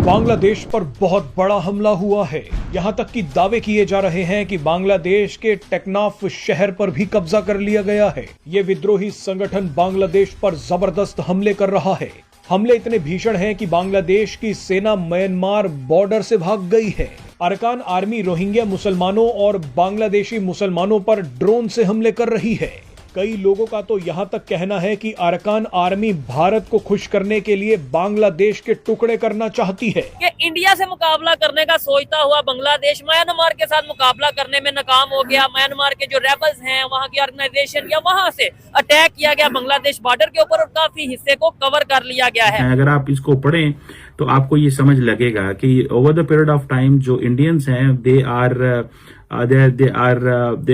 बांग्लादेश पर बहुत बड़ा हमला हुआ है। यहां तक कि दावे किए जा रहे हैं कि बांग्लादेश के टेकनाफ शहर पर भी कब्जा कर लिया गया है। ये विद्रोही संगठन बांग्लादेश पर जबरदस्त हमले कर रहा है। हमले इतने भीषण हैं कि बांग्लादेश की सेना म्यांमार बॉर्डर से भाग गई है। अरकान आर्मी रोहिंग्या मुसलमानों और बांग्लादेशी मुसलमानों पर ड्रोन से हमले कर रही है। कई लोगों का तो यहां तक कहना है कि अरकान आर्मी भारत को खुश करने के लिए बांग्लादेश के टुकड़े करना चाहती है। कि इंडिया से मुकाबला करने का सोचता हुआ बांग्लादेश म्यांमार के साथ मुकाबला करने में नाकाम हो गया। म्यांमार के जो रेबल्स हैं, वहां की ऑर्गेनाइजेशन या वहां से अटैक किया गया बांग्लादेश बॉर्डर के ऊपर और काफी हिस्से को कवर कर लिया गया है। अगर आप इसको पढ़ें तो आपको ये समझ लगेगा कि over the period of time जो इंडियंस हैं दे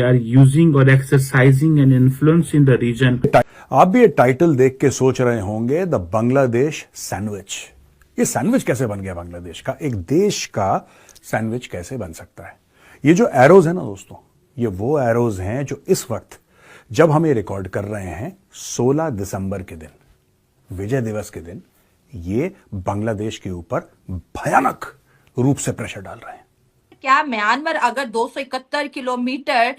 आर यूजिंग और exercising an influence in the region. आप भी ये टाइटल देख के सोच रहे होंगे द बांग्लादेश सैंडविच। ये सैंडविच कैसे बन गया बांग्लादेश का? एक देश का सैंडविच कैसे बन सकता है? ये जो एरोज है ना दोस्तों, ये वो एरोज हैं जो इस वक्त जब हम ये रिकॉर्ड कर रहे हैं 16 दिसंबर के दिन, विजय दिवस के दिन, ये बांग्लादेश के ऊपर भयानक रूप से प्रेशर डाल रहे हैं। क्या म्यांमार अगर 271 किलोमीटर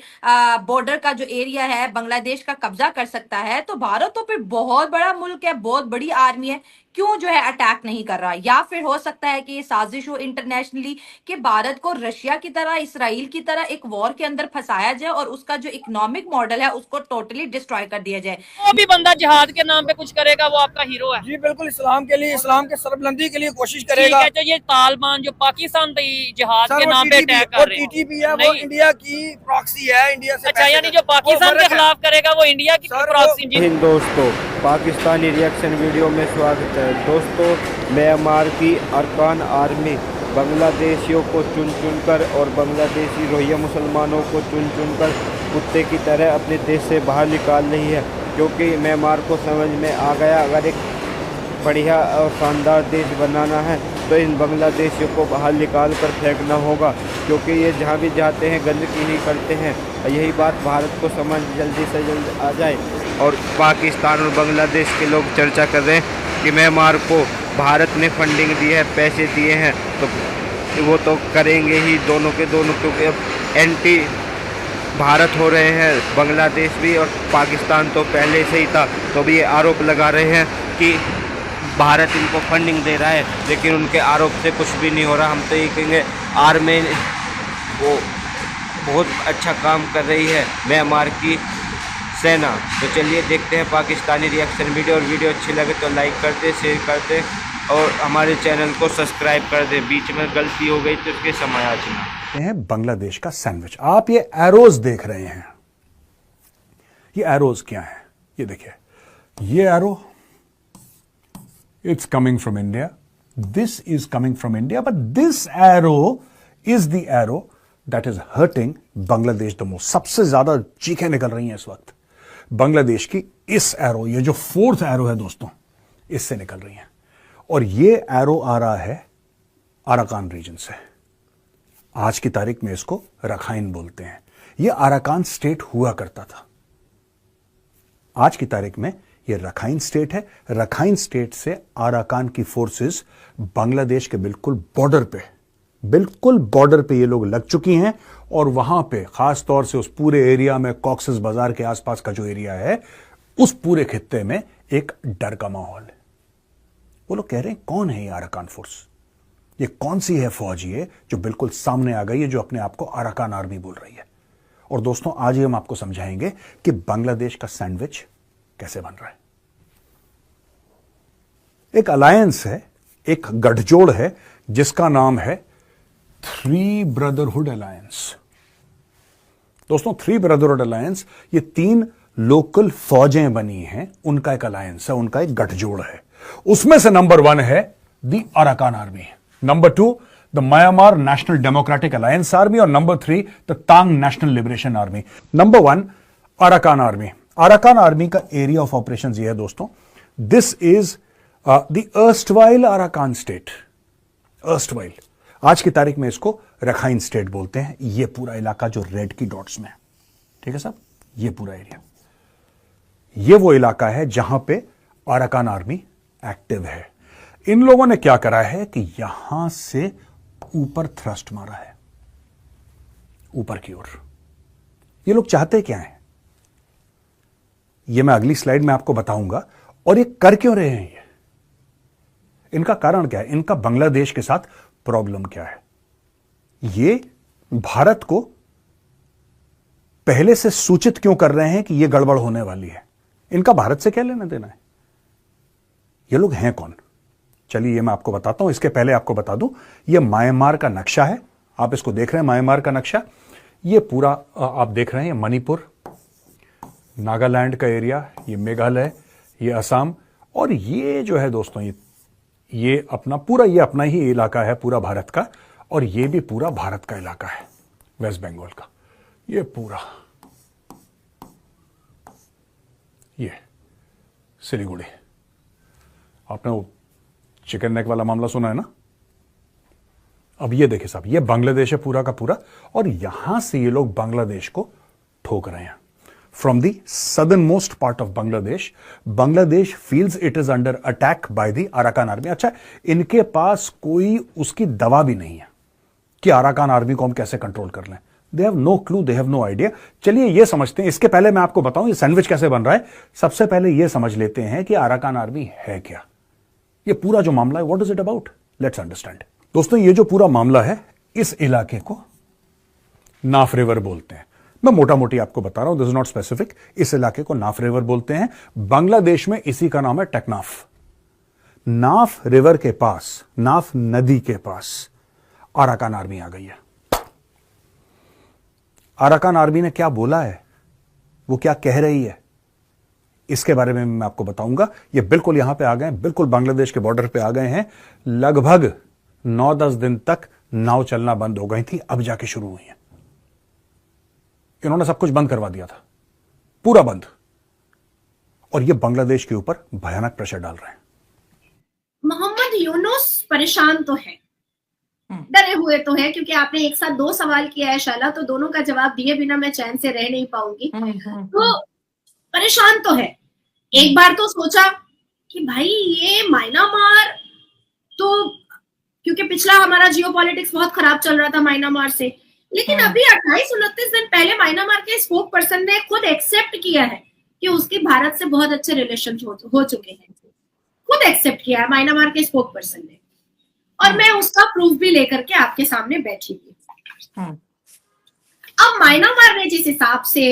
बॉर्डर का जो एरिया है बांग्लादेश का कब्जा कर सकता है, तो भारत तो फिर बहुत बड़ा मुल्क है, बहुत बड़ी आर्मी है, क्यों जो है अटैक नहीं कर रहा? या फिर हो सकता है कि ये साजिश हो इंटरनेशनली कि भारत को रशिया की तरह, इसराइल की तरह एक वॉर के अंदर फंसाया जाए और उसका जो इकोनॉमिक मॉडल है उसको टोटली डिस्ट्रॉय कर दिया जाए। वो भी बंदा जिहाद के नाम पे कुछ करेगा, वो आपका हीरो है। जी बिल्कुल, इस्लाम के लिए, इस्लाम के सरबलंदी के लिए कोशिश करेगा। तो ये तालिबान जो पाकिस्तान पे जिहाद के नाम पे अटैक कर रहे हैं, टीटीपी है, वो इंडिया की प्रॉक्सी है, इंडिया से। अच्छा, यानी जो पाकिस्तान के खिलाफ करेगा वो इंडिया की प्रॉक्सी। हिंद दोस्तों, पाकिस्तानी रिएक्शन वीडियो में स्वागत है। दोस्तों, म्यांमार की अरकान आर्मी बांग्लादेशियों को चुन चुनकर और बांग्लादेशी रोहिंग्या मुसलमानों को चुन चुनकर कुत्ते की तरह अपने देश से बाहर निकाल रही है, क्योंकि म्यांमार को समझ में आ गया अगर एक बढ़िया और शानदार देश बनाना है तो इन बांग्लादेशियों को बाहर निकाल कर फेंकना होगा, क्योंकि ये जहाँ भी जाते हैं गंदगी ही करते हैं। यही बात भारत को समझ जल्दी से जल्द आ जाए। और पाकिस्तान और बांग्लादेश के लोग चर्चा कर रहे हैं कि म्यांमार को भारत ने फंडिंग दी है, पैसे दिए हैं, तो वो तो करेंगे ही दोनों के दोनों, क्योंकि अब एंटी भारत हो रहे हैं बांग्लादेश भी और पाकिस्तान तो पहले से ही था। तो भी ये आरोप लगा रहे हैं कि भारत इनको फंडिंग दे रहा है, लेकिन उनके आरोप से कुछ भी नहीं हो रहा। हम तो ये कहेंगे आर्मी वो बहुत अच्छा काम कर रही है, म्यांमार की सेना। तो चलिए देखते हैं पाकिस्तानी रिएक्शन वीडियो, और वीडियो अच्छी लगे तो लाइक कर दे, शेयर कर दे और हमारे चैनल को सब्सक्राइब कर दे। बीच में गलती हो गई तो इसके समायोजन हैं बांग्लादेश का सैंडविच। आप ये एरोज देख रहे हैं, ये एरोज क्या है? ये देखिए, ये arrow it's coming from India. This is coming from India, but this arrow is the arrow that is hurting Bangladesh the most. सबसे ज्यादा चीखें निकल रही हैं इस वक्त बांग्लादेश की इस एरो, ये जो फोर्थ एरो है दोस्तों, इससे निकल रही हैं। और ये एरो आ रहा है अराकान रीजन से। आज की तारीख में इसको रखाइन बोलते हैं। ये अराकान स्टेट हुआ करता था, आज की तारीख में ये रखाइन स्टेट है। रखाइन स्टेट से अराकान की फोर्सेस बांग्लादेश के बिल्कुल बॉर्डर पे ये लोग लग चुकी हैं, और वहां पे खास तौर से उस पूरे एरिया में, कॉक्सेस बाजार के आसपास का जो एरिया है, उस पूरे खित्ते में एक डर का माहौल है। वो लोग कह रहे हैं कौन है ये अराकान फोर्स? ये कौन सी है फौज ये जो बिल्कुल सामने आ गई है, जो अपने आप को अराकान आर्मी बोल रही है? और दोस्तों, आज ही हम आपको समझाएंगे कि बांग्लादेश का सैंडविच कैसे बन रहा है। एक अलायंस है, एक गठजोड़ है, जिसका नाम है थ्री ब्रदरहुड अलायंस। दोस्तों, थ्री ब्रदरहुड अलायंस, ये 3 लोकल फौजें बनी हैं, उनका एक अलायंस है, उनका एक गठजोड़ है। उसमें से नंबर 1 है the Arakan army, number 2 the Myanmar national democratic alliance army, और number 3 the Ta'ang national liberation army. Number 1 Arakan army. Arakan army का एरिया ऑफ ऑपरेशन ये है दोस्तों, this is the erstwhile Arakan state. Erstwhile, आज की तारीख में इसको रखाइन स्टेट बोलते हैं। ये पूरा इलाका जो रेड की डॉट्स में है, ठीक है साहब, ये पूरा एरिया, ये वो इलाका है जहां पे अराकान आर्मी एक्टिव है। इन लोगों ने क्या करा है कि यहां से ऊपर थ्रस्ट मारा है, ऊपर की ओर। ये लोग चाहते क्या हैं, ये मैं अगली स्लाइड में आपको बताऊंगा। और ये कर क्यों रहे हैं, ये इनका कारण क्या है, इनका बांग्लादेश के साथ प्रॉब्लम क्या है। ये भारत को पहले से सूचित क्यों कर रहे हैं कि यह गड़बड़ होने वाली है। इनका भारत से क्या लेना देना है, ये लोग हैं कौन, चलिए ये मैं आपको बताता हूं। इसके पहले आपको बता दूं, यह म्यांमार का नक्शा है, आप इसको देख रहे हैं म्यांमार का नक्शा। ये पूरा आप देख रहे हैं, ये मणिपुर, नागालैंड का एरिया, ये मेघालय, ये असम, और ये जो है दोस्तों ये अपना पूरा, ये अपना ही इलाका है पूरा भारत का, और ये भी पूरा भारत का इलाका है वेस्ट बंगाल का, ये पूरा, ये सिलीगुड़ी। आपने वो चिकन नेक वाला मामला सुना है ना। अब ये देखिए साहब, ये बांग्लादेश है पूरा का पूरा, और यहां से ये लोग बांग्लादेश को ठोक रहे हैं। From the southern most part of Bangladesh, Bangladesh feels it is under attack by the Arakan army. अच्छा, इनके पास कोई उसकी दवा भी नहीं है कि अराकान आर्मी को हम कैसे कंट्रोल कर लें। They have no clue, they have no idea. चलिए ये समझते हैं, इसके पहले मैं आपको बताऊं ये सैंडविच कैसे बन रहा है। सबसे पहले ये समझ लेते हैं कि अराकान आर्मी है क्या, ये पूरा जो मामला है, what is it about, let's understand. दोस्तों, ये जो पूरा मामला है, इस इलाके को नाफ रिवर बोलते हैं। मैं मोटा मोटी आपको बता रहा हूं, दिस इज नॉट स्पेसिफिक। इस इलाके को नाफ रिवर बोलते हैं। बांग्लादेश में इसी का नाम है टेकनाफ। नाफ रिवर के पास, नाफ नदी के पास अराकान आर्मी आ गई है। अराकान आर्मी ने क्या बोला है, वो क्या कह रही है, इसके बारे में मैं आपको बताऊंगा। ये बिल्कुल यहां पे आ गए, बिल्कुल बांग्लादेश के बॉर्डर पे आ गए हैं। लगभग 9-10 दिन तक नाव चलना बंद हो गई थी, अब जाके शुरू हुई है। इन्होंने सब कुछ बंद करवा दिया था, पूरा बंद, और ये बांग्लादेश के ऊपर भयानक प्रेशर डाल रहे हैं। मोहम्मद यूनुस परेशान तो है, डरे हुए तो है, क्योंकि आपने एक साथ 2 सवाल किया है शाला, तो दोनों का जवाब दिए बिना मैं चैन से रह नहीं पाऊंगी। तो परेशान तो है। एक बार तो सोचा कि भाई ये म्यांमार, तो क्योंकि पिछला हमारा जियोपॉलिटिक्स बहुत खराब चल रहा था म्यांमार से, लेकिन अभी 28-29 दिन पहले म्यांमार के स्पोक पर्सन ने खुद एक्सेप्ट किया है कि उसकी भारत से बहुत अच्छे रिलेशन हो चुके हैं। खुद एक्सेप्ट किया है म्यांमार के स्पोक पर्सन ने, और मैं उसका प्रूफ भी लेकर के आपके सामने बैठी थी। अब म्यांमार ने जिस हिसाब से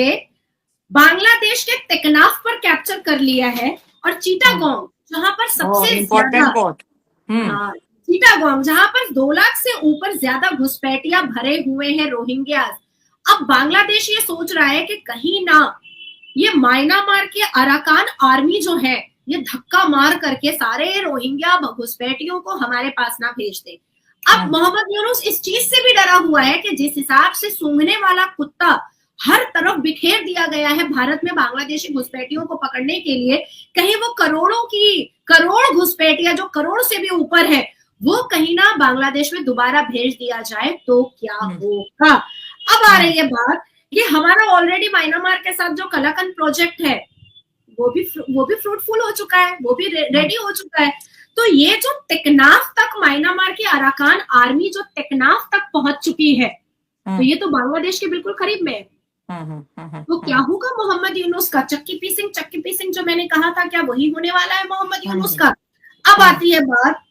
बांग्लादेश के तेकनाफ पर कैप्चर कर लिया है, और चिटागोंग जहां पर सबसे ज्यादा, चिटागोंग जहां पर 2 लाख से ऊपर ज्यादा घुसपैठिया भरे हुए हैं रोहिंग्यास। अब बांग्लादेश ये सोच रहा है कि कहीं ना ये म्यांमार के अराकान आर्मी जो है, ये धक्का मार करके सारे रोहिंग्या घुसपैठियों को हमारे पास ना भेज दे। अब मोहम्मद यूनुस इस चीज से भी डरा हुआ है कि जिस हिसाब से सूंघने वाला कुत्ता हर तरफ बिखेर दिया गया है भारत में बांग्लादेशी घुसपैठियों को पकड़ने के लिए, कहीं वो करोड़ घुसपैठिया जो करोड़ से भी ऊपर है, वो कहीं ना बांग्लादेश में दोबारा भेज दिया जाए तो क्या होगा। अब आ रही है बात कि हमारा ऑलरेडी म्यांमार के साथ जो कलाकन प्रोजेक्ट है, वो भी फ्रूटफुल हो चुका है, वो भी रेडी हो चुका है। तो ये जो तेकनाफ तक म्यांमार की अराकान आर्मी जो तेकनाफ तक पहुंच चुकी है, तो ये तो बांग्लादेश के बिल्कुल करीब में है। तो क्या होगा मोहम्मद यूनुस का, चक्की पीसिंग जो मैंने कहा था, क्या वही होने वाला है मोहम्मद यूनुस का। अब आती है बात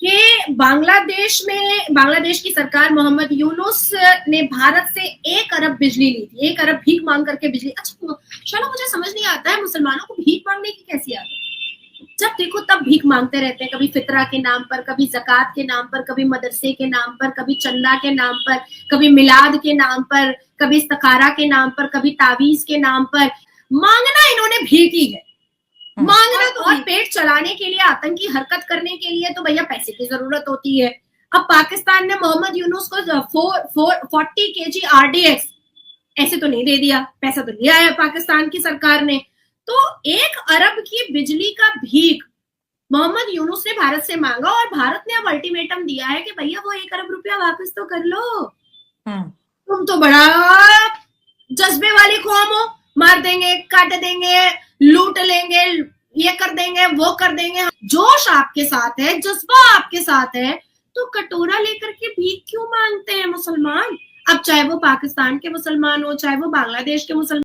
कि बांग्लादेश की सरकार, मोहम्मद यूनुस ने भारत से 1 अरब बिजली ली थी, 1 अरब भीख मांग करके बिजली। अच्छा चलो, मुझे समझ नहीं आता है मुसलमानों को भीख मांगने की कैसी आदत। जब देखो तब भीख मांगते रहते हैं, कभी फितरा के नाम पर, कभी ज़कात के नाम पर, कभी मदरसे के नाम पर, कभी चंदा के नाम पर, कभी मिलाद के नाम पर, कभी इस्तखारा के नाम पर, कभी तावीज के नाम पर। मांगना इन्होंने भीख ही है, मांगना तो, और पेट चलाने के लिए, आतंकी हरकत करने के लिए तो भैया पैसे की जरूरत होती है। अब पाकिस्तान ने मोहम्मद यूनुस को 40 kg RDX ऐसे तो नहीं दे दिया, पैसा तो लिया है पाकिस्तान की सरकार ने। तो 1 अरब की बिजली का भीख मोहम्मद यूनुस ने भारत से मांगा, और भारत ने अब अल्टीमेटम दिया है कि भैया वो 1 अरब रुपया वापस तो कर लो, तुम तो बड़ा जज्बे वाली कौम हो, मार देंगे, काट देंगे, लूट लेंगे, ये कर देंगे, वो कर देंगे। जोश आपके साथ है, जज्बा आपके साथ है, तो कटोरा लेकर के भीख क्यों मांगते हैं मुसलमान? अब चाहे वो पाकिस्तान के मुसलमान हो, चाहे वो बांग्लादेश के मुसलमान